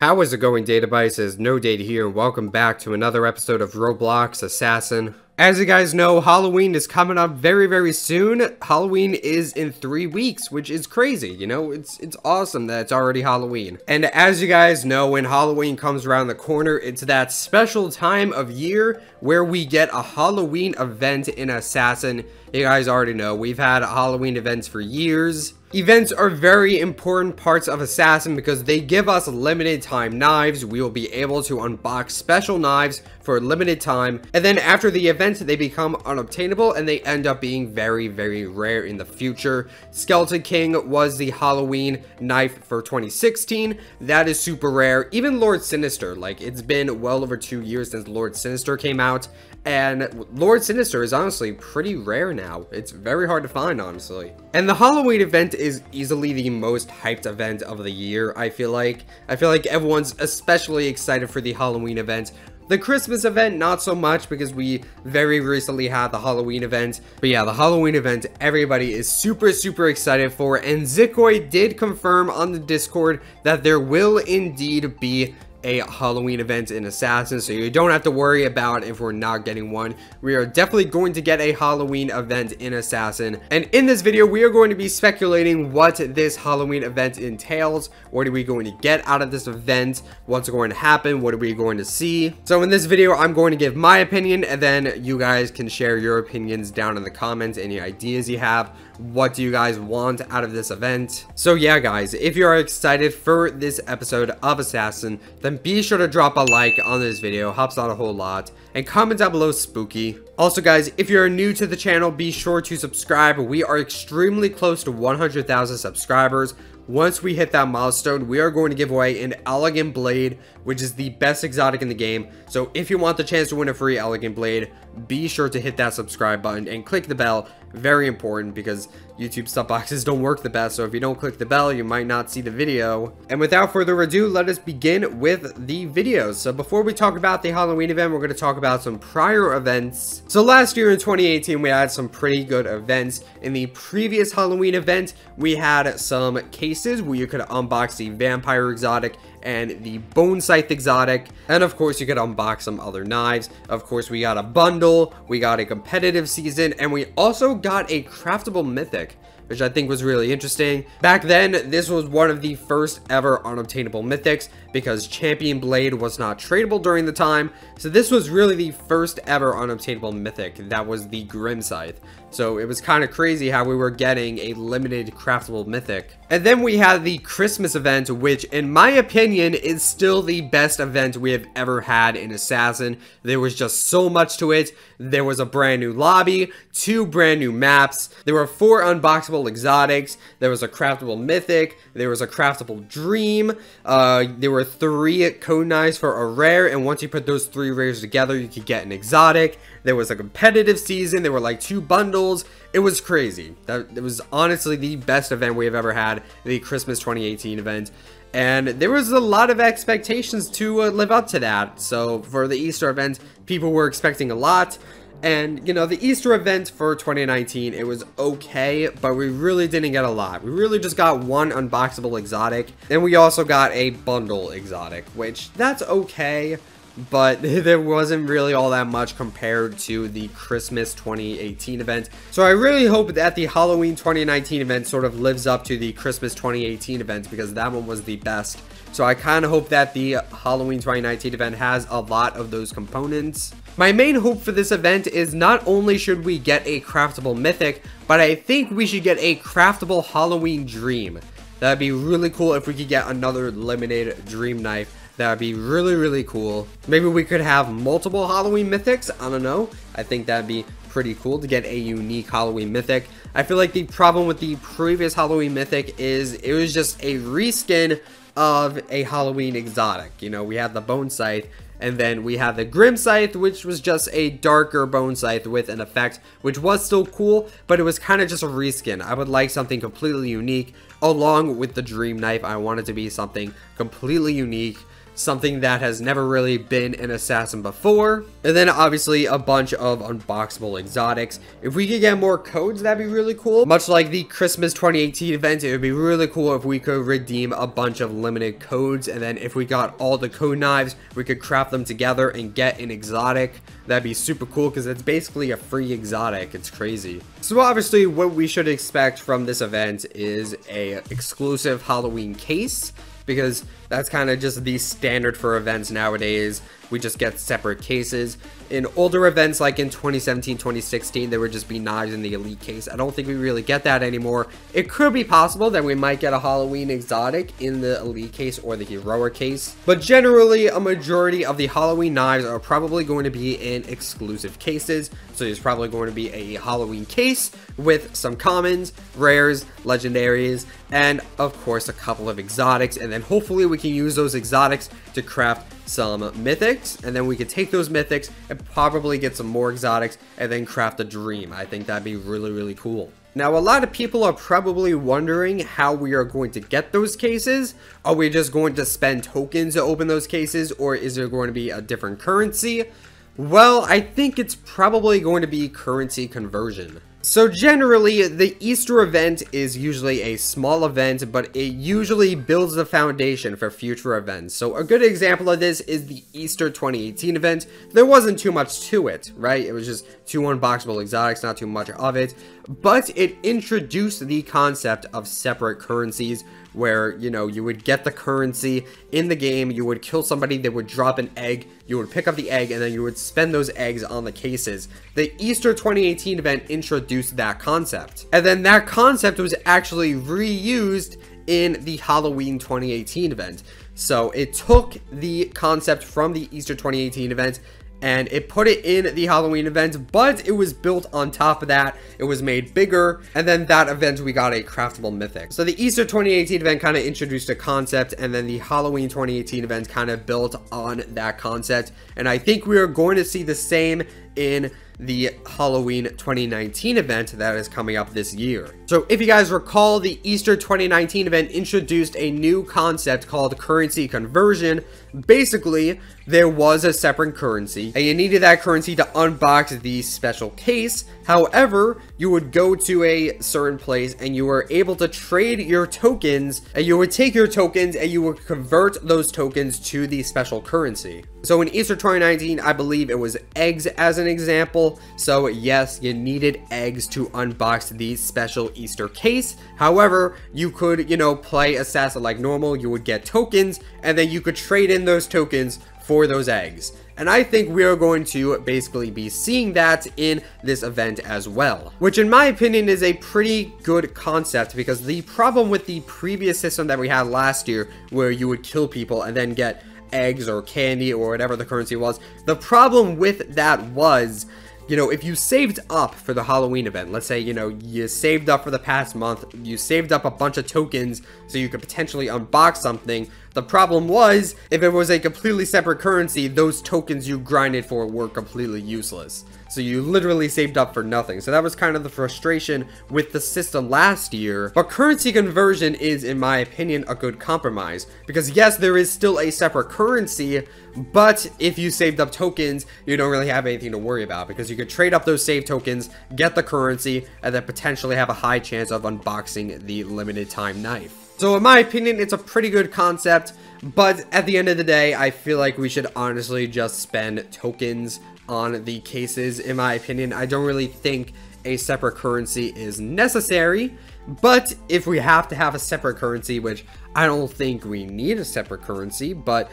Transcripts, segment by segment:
How is it going, databases? No Data here, and welcome back to another episode of Roblox Assassin. As you guys know, Halloween is coming up very soon. Halloween is in 3 weeks, which is crazy, you know? It's awesome that it's already Halloween. And as you guys know, when Halloween comes around the corner, it's that special time of year where we get a Halloween event in Assassin. You guys already know, we've had Halloween events for years. Events are very important parts of Assassin because they give us limited time knives. We will be able to unbox special knives for a limited time, and then after the event they become unobtainable and they end up being very rare in the future. Skeleton King was the Halloween knife for 2016. That is super rare. Even Lord Sinister, like, it's been well over 2 years since Lord Sinister came out, and Lord Sinister is honestly pretty rare now. It's very hard to find, honestly. And the Halloween event is easily the most hyped event of the year. I feel like everyone's especially excited for the Halloween event. The Christmas event, not so much, because we very recently had the Halloween event. But yeah, the Halloween event, everybody is super excited for. And Zikoi did confirm on the Discord that there will indeed be a Halloween event in Assassin, so you don't have to worry about if we're not getting one. We are definitely going to get a Halloween event in Assassin, and in this video we are going to be speculating what this Halloween event entails. What are we going to get out of this event? What's going to happen? What are we going to see? So in this video I'm going to give my opinion, and then you guys can share your opinions down in the comments. Any ideas you have? What do you guys want out of this event? So yeah, guys, if you are excited for this episode of Assassin, then be sure to drop a like on this video. Helps out a whole lot. And comment down below spooky. Also, guys, if you're new to the channel, be sure to subscribe. We are extremely close to 100,000 subscribers. Once we hit that milestone, we are going to give away an elegant blade, which is the best exotic in the game. So if you want the chance to win a free elegant blade, be sure to hit that subscribe button and click the bell. Very important, because YouTube sub boxes don't work the best, so if you don't click the bell, you might not see the video. And without further ado, let us begin with the videos. So before we talk about the Halloween event, we're going to talk about some prior events. So last year in 2018, we had some pretty good events. In the previous Halloween event, we had some cases where you could unbox the vampire exotic and the bone scythe exotic, and of course you could unbox some other knives. Of course, we got a bundle, we got a competitive season, and we also got a craftable mythic, which I think was really interesting. Back then, this was one of the first ever unobtainable mythics, because Champion Blade was not tradable during the time. So this was really the first ever unobtainable mythic. That was the Grim Scythe. So it was kind of crazy how we were getting a limited craftable mythic. And then we had the Christmas event, which in my opinion is still the best event we have ever had in Assassin. There was just so much to it. There was a brand new lobby, 2 brand new maps, there were 4 unboxable exotics, there was a craftable mythic, there was a craftable dream, there were 3 code knives for a rare, and once you put those 3 rares together, you could get an exotic. There was a competitive season, there were like 2 bundles. It was crazy. It was honestly the best event we have ever had, the Christmas 2018 event. And there was a lot of expectations to live up to that. So for the Easter event, people were expecting a lot. And, you know, the Easter event for 2019, it was okay, but we really didn't get a lot. We really just got 1 unboxable exotic. And we also got a bundle exotic, which that's okay, but there wasn't really all that much compared to the Christmas 2018 event. So I really hope that the Halloween 2019 event sort of lives up to the Christmas 2018 event, because that one was the best. So I kind of hope that the Halloween 2019 event has a lot of those components. My main hope for this event is not only should we get a craftable mythic, but I think we should get a craftable Halloween dream. That'd be really cool if we could get another limited dream knife. That would be really cool. Maybe we could have multiple Halloween mythics. I don't know. I think that'd be pretty cool to get a unique Halloween mythic. I feel like the problem with the previous Halloween mythic is it was just a reskin of a Halloween exotic. You know, we had the bone scythe, and then we had the Grim Scythe, which was just a darker bone scythe with an effect, which was still cool, but it was kind of just a reskin. I would like something completely unique. Along with the Dream Knife, I want it to be something completely unique. something that has never really been an assassin before. And then obviously a bunch of unboxable exotics. If we could get more codes, that'd be really cool. Much like the Christmas 2018 event, it would be really cool if we could redeem a bunch of limited codes, and then if we got all the code knives, we could craft them together and get an exotic. That'd be super cool because it's basically a free exotic. It's crazy. So obviously what we should expect from this event is a exclusive Halloween case, because that's kind of just the standard for events nowadays. We just get separate cases. In older events like in 2017, 2016, there would just be knives in the elite case. I don't think we really get that anymore. It could be possible that we might get a Halloween exotic in the elite case or the heroic case, but generally a majority of the Halloween knives are probably going to be in exclusive cases. So there's probably going to be a Halloween case with some commons, rares, legendaries, and of course a couple of exotics, and then hopefully we can use those exotics to craft some mythics, and then we could take those mythics and probably get some more exotics and then craft a dream. I think that'd be really cool. Now, a lot of people are probably wondering how we are going to get those cases. Are we just going to spend tokens to open those cases, or is there going to be a different currency? Well, I think it's probably going to be currency conversion. So generally, the Easter event is usually a small event, but it usually builds the foundation for future events. So a good example of this is the Easter 2018 event. There wasn't too much to it, right? It was just 2 unboxable exotics, not too much of it. But it introduced the concept of separate currencies, where, you know, you would get the currency in the game, you would kill somebody, they would drop an egg, you would pick up the egg, and then you would spend those eggs on the cases. The Easter 2018 event introduced that concept, and then that concept was actually reused in the Halloween 2018 event. So it took the concept from the Easter 2018 event and it put it in the Halloween event, but it was built on top of that. It was made bigger, and then that event we got a craftable mythic. So the Easter 2018 event kind of introduced a concept, and then the Halloween 2018 event kind of built on that concept, and I think we are going to see the same in the Halloween 2019 event that is coming up this year. So if you guys recall, the Easter 2019 event introduced a new concept called currency conversion. Basically, there was a separate currency, and you needed that currency to unbox the special case. However, you would go to a certain place and you were able to trade your tokens, and you would take your tokens and you would convert those tokens to the special currency. So in Easter 2019, I believe it was eggs as an example. So yes, you needed eggs to unbox the special Easter case. However, you could, you know, play assassin like normal. You would get tokens, and then you could trade in those tokens for those eggs. And I think we are going to basically be seeing that in this event as well, which in my opinion is a pretty good concept, because the problem with the previous system that we had last year, where you would kill people and then get eggs or candy or whatever the currency was, the problem with that was, you know, if you saved up for the Halloween event, let's say, you know, you saved up for the past month, you saved up a bunch of tokens so you could potentially unbox something. The problem was, if it was a completely separate currency, those tokens you grinded for were completely useless. So you literally saved up for nothing. So that was kind of the frustration with the system last year. But currency conversion is, in my opinion, a good compromise. Because yes, there is still a separate currency, but if you saved up tokens, you don't really have anything to worry about, because you could trade up those saved tokens, get the currency, and then potentially have a high chance of unboxing the limited time knife. So in my opinion, it's a pretty good concept, but at the end of the day, I feel like we should honestly just spend tokens on the cases. In my opinion, I don't really think a separate currency is necessary, but if we have to have a separate currency, which I don't think we need a separate currency, but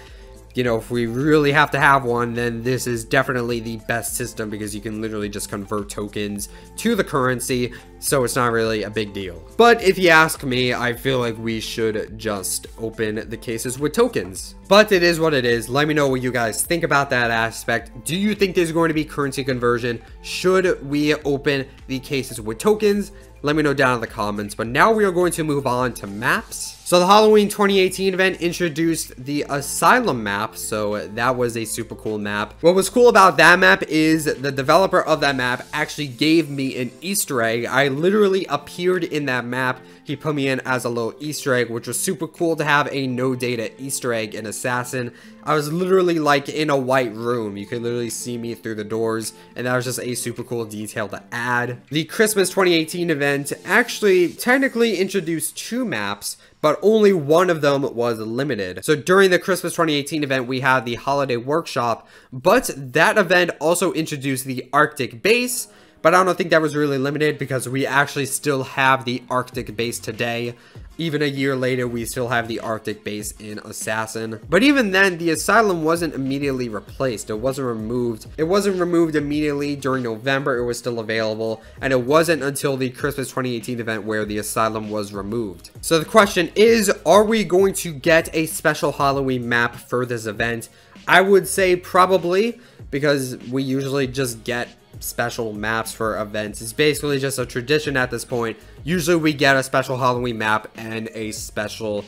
you know, if we really have to have one, then this is definitely the best system, because you can literally just convert tokens to the currency, so it's not really a big deal. But if you ask me, I feel like we should just open the cases with tokens. But it is what it is. Let me know what you guys think about that aspect. Do you think there's going to be currency conversion? Should we open the cases with tokens? Let me know down in the comments. But now we are going to move on to maps. So the Halloween 2018 event introduced the Asylum map, so that was a super cool map. What was cool about that map is the developer of that map actually gave me an Easter egg. I literally appeared in that map. He put me in as a little Easter egg, which was super cool to have a no data Easter egg in Assassin. I was literally like in a white room. You could literally see me through the doors, and that was just a super cool detail to add. The Christmas 2018 event actually technically introduced 2 maps, but only one of them was limited. So during the Christmas 2018 event, we had the Holiday Workshop, but that event also introduced the Arctic Base, but I don't think that was really limited because we actually still have the Arctic Base today. Even a year later, we still have the Arctic Base in Assassin. But even then, the Asylum wasn't immediately replaced. It wasn't removed. It wasn't removed immediately during November. It was still available. And it wasn't until the Christmas 2018 event where the Asylum was removed. So the question is, are we going to get a special Halloween map for this event? I would say probably, because we usually just get special maps for events. It's basically just a tradition at this point. Usually we get a special Halloween map and a special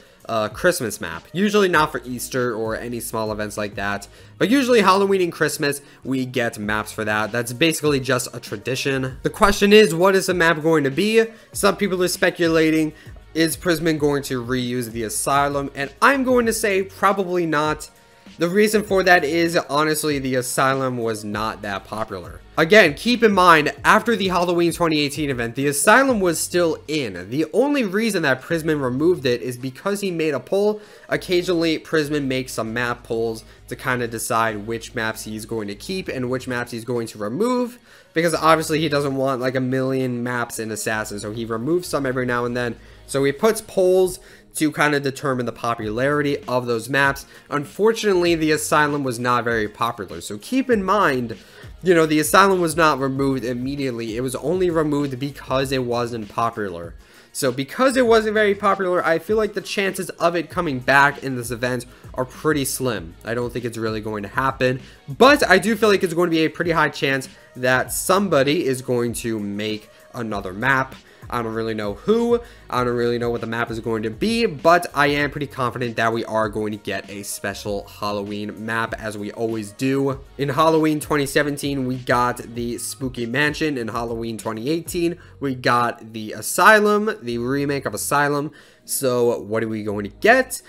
Christmas map. Usually not for Easter or any small events like that, but usually Halloween and Christmas we get maps for that. That's basically just a tradition. The question is, what is the map going to be? Some people are speculating, is Prisman going to reuse the Asylum? And I'm going to say probably not. The reason for that is, honestly, the Asylum was not that popular. Again, keep in mind, after the Halloween 2018 event, the Asylum was still in. The only reason that Prisman removed it is because he made a poll. Occasionally, Prisman makes some map polls to kind of decide which maps he's going to keep and which maps he's going to remove. Because obviously, he doesn't want like a million maps in Assassin, so he removes some every now and then. So he puts polls to kind of determine the popularity of those maps. Unfortunately, the Asylum was not very popular. So keep in mind, you know, the Asylum was not removed immediately. It was only removed because it wasn't popular. So because it wasn't very popular, I feel like the chances of it coming back in this event are pretty slim. I don't think it's really going to happen. But I do feel like it's going to be a pretty high chance that somebody is going to make another map. I don't really know who, I don't really know what the map is going to be, but I am pretty confident that we are going to get a special Halloween map, as we always do. In Halloween 2017, we got the Spooky Mansion. In Halloween 2018, we got the Asylum, the remake of Asylum. So what are we going to get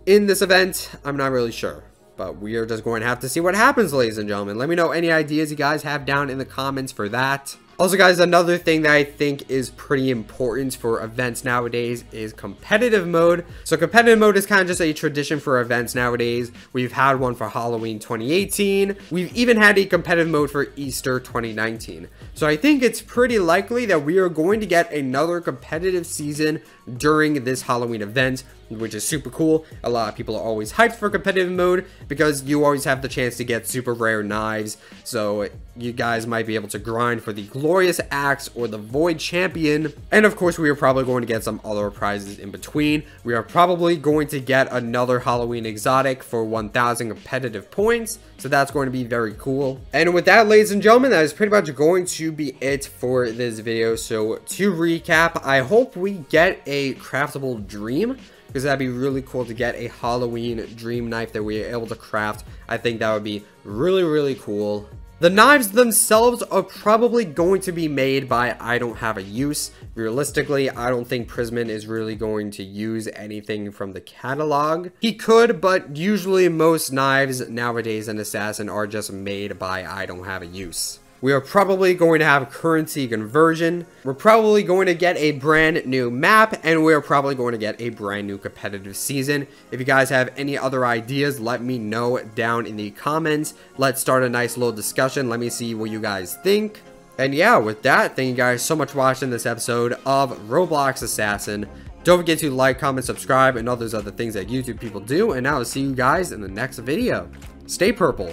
in this event? I'm not really sure, but we are just going to have to see what happens, ladies and gentlemen. Let me know any ideas you guys have down in the comments for that. Also, guys, another thing that I think is pretty important for events nowadays is competitive mode. So competitive mode is kind of just a tradition for events nowadays. We've had one for Halloween 2018. We've even had a competitive mode for Easter 2019. So I think it's pretty likely that we are going to get another competitive season during this Halloween event, which is super cool. A lot of people are always hyped for competitive mode because you always have the chance to get super rare knives. So you guys might be able to grind for the Glorious Axe or the Void Champion. And of course, we are probably going to get some other prizes in between. We are probably going to get another Halloween exotic for 1,000 competitive points. So that's going to be very cool. And with that, ladies and gentlemen, that is pretty much going to be it for this video. So to recap, I hope we get a craftable dream, because that'd be really cool to get a Halloween dream knife that we are able to craft. I think that would be really, really cool. The knives themselves are probably going to be made by I Don't Have a Use. Realistically, I don't think Prisman is really going to use anything from the catalog. He could, but usually most knives nowadays in Assassin are just made by I Don't Have a Use. We are probably going to have currency conversion. We're probably going to get a brand new map, and we're probably going to get a brand new competitive season. If you guys have any other ideas, let me know down in the comments. Let's start a nice little discussion. Let me see what you guys think. And yeah, with that, thank you guys so much for watching this episode of Roblox Assassin. Don't forget to like, comment, subscribe, and all those other things that YouTube people do. And I will see you guys in the next video. Stay purple.